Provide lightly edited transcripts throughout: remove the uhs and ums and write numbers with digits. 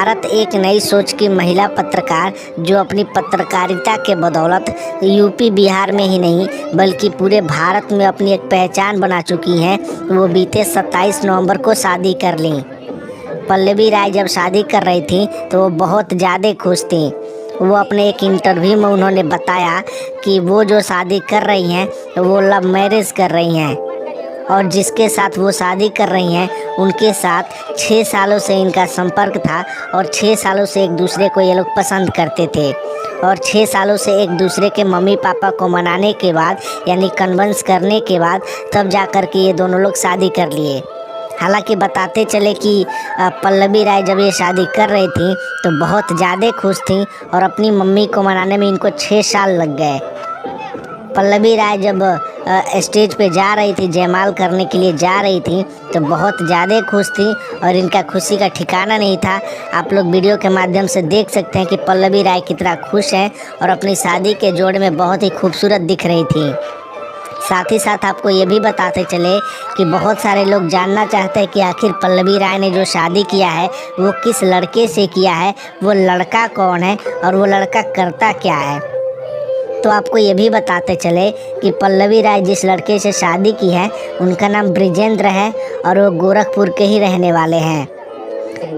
भारत एक नई सोच की महिला पत्रकार जो अपनी पत्रकारिता के बदौलत यूपी बिहार में ही नहीं बल्कि पूरे भारत में अपनी एक पहचान बना चुकी हैं। वो बीते 27 नवंबर को शादी कर लीं। पल्लवी राय जब शादी कर रही थी तो वो बहुत ज़्यादा खुश थी। वो अपने एक इंटरव्यू में उन्होंने बताया कि वो जो शादी कर रही हैं वो लव मैरिज कर रही हैं और जिसके साथ वो शादी कर रही हैं उनके साथ 6 सालों से इनका संपर्क था और 6 सालों से एक दूसरे को ये लोग पसंद करते थे और 6 सालों से एक दूसरे के मम्मी पापा को मनाने के बाद यानी कन्विंस करने के बाद तब जा कर के ये दोनों लोग शादी कर लिए। हालांकि बताते चले कि पल्लवी राय जब ये शादी कर रही थी तो बहुत ज़्यादा खुश थी और अपनी मम्मी को मनाने में इनको 6 साल लग गए। पल्लवी राय जब स्टेज पे जा रही थी, जयमाल करने के लिए जा रही थी तो बहुत ज़्यादा खुश थी और इनका खुशी का ठिकाना नहीं था। आप लोग वीडियो के माध्यम से देख सकते हैं कि पल्लवी राय कितना खुश हैं और अपनी शादी के जोड़े में बहुत ही खूबसूरत दिख रही थी। साथ ही साथ आपको ये भी बताते चले कि बहुत सारे लोग जानना चाहते हैं कि आखिर पल्लवी राय ने जो शादी किया है वो किस लड़के से किया है, वो लड़का कौन है और वो लड़का करता क्या है। तो आपको ये भी बताते चले कि पल्लवी राय जिस लड़के से शादी की है उनका नाम ब्रिजेंद्र है और वो गोरखपुर के ही रहने वाले हैं।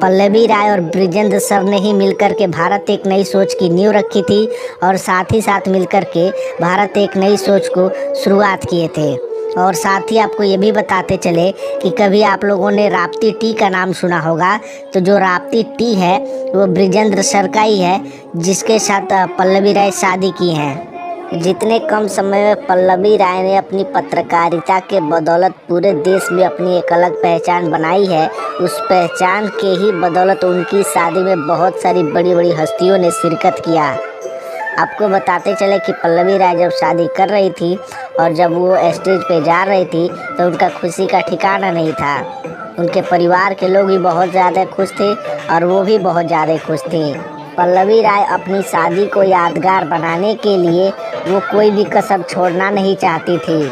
पल्लवी राय और ब्रिजेंद्र सर ने ही मिलकर के भारत एक नई सोच की नींव रखी थी और साथ ही साथ मिलकर के भारत एक नई सोच को शुरुआत किए थे। और साथ ही आपको ये भी बताते चले कि कभी आप लोगों ने राप्ती टी का नाम सुना होगा, तो जो राप्ती टी है वो ब्रिजेंद्र सर का ही है जिसके साथ पल्लवी राय शादी की हैं। जितने कम समय में पल्लवी राय ने अपनी पत्रकारिता के बदौलत पूरे देश में अपनी एक अलग पहचान बनाई है, उस पहचान के ही बदौलत उनकी शादी में बहुत सारी बड़ी बड़ी हस्तियों ने शिरकत किया। आपको बताते चले कि पल्लवी राय जब शादी कर रही थी और जब वो स्टेज पे जा रही थी तो उनका खुशी का ठिकाना नहीं था। उनके परिवार के लोग भी बहुत ज़्यादा खुश थे और वो भी बहुत ज़्यादा खुश थी। पल्लवी राय अपनी शादी को यादगार बनाने के लिए वो कोई भी कसर छोड़ना नहीं चाहती थी।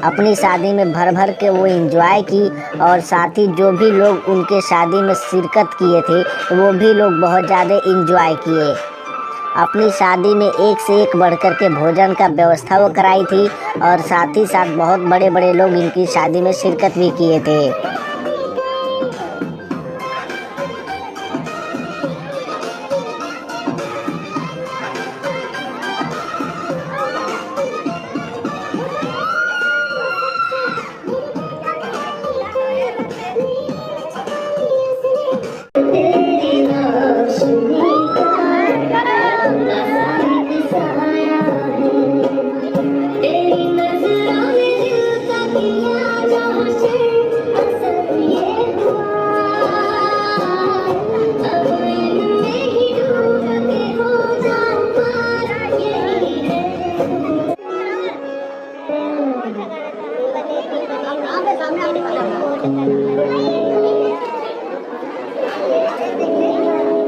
अपनी शादी में भर भर के वो एंजॉय की और साथ ही जो भी लोग उनके शादी में शिरकत किए थे वो भी लोग बहुत ज़्यादा एंजॉय किए। अपनी शादी में एक से एक बढ़कर के भोजन का व्यवस्था वो कराई थी और साथ ही साथ बहुत बड़े बड़े लोग इनकी शादी में शिरकत भी किए थे।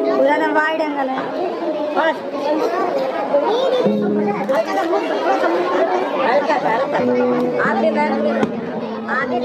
पूरा ना वाइड एंगल है बस हल्का आगे बैठ आगे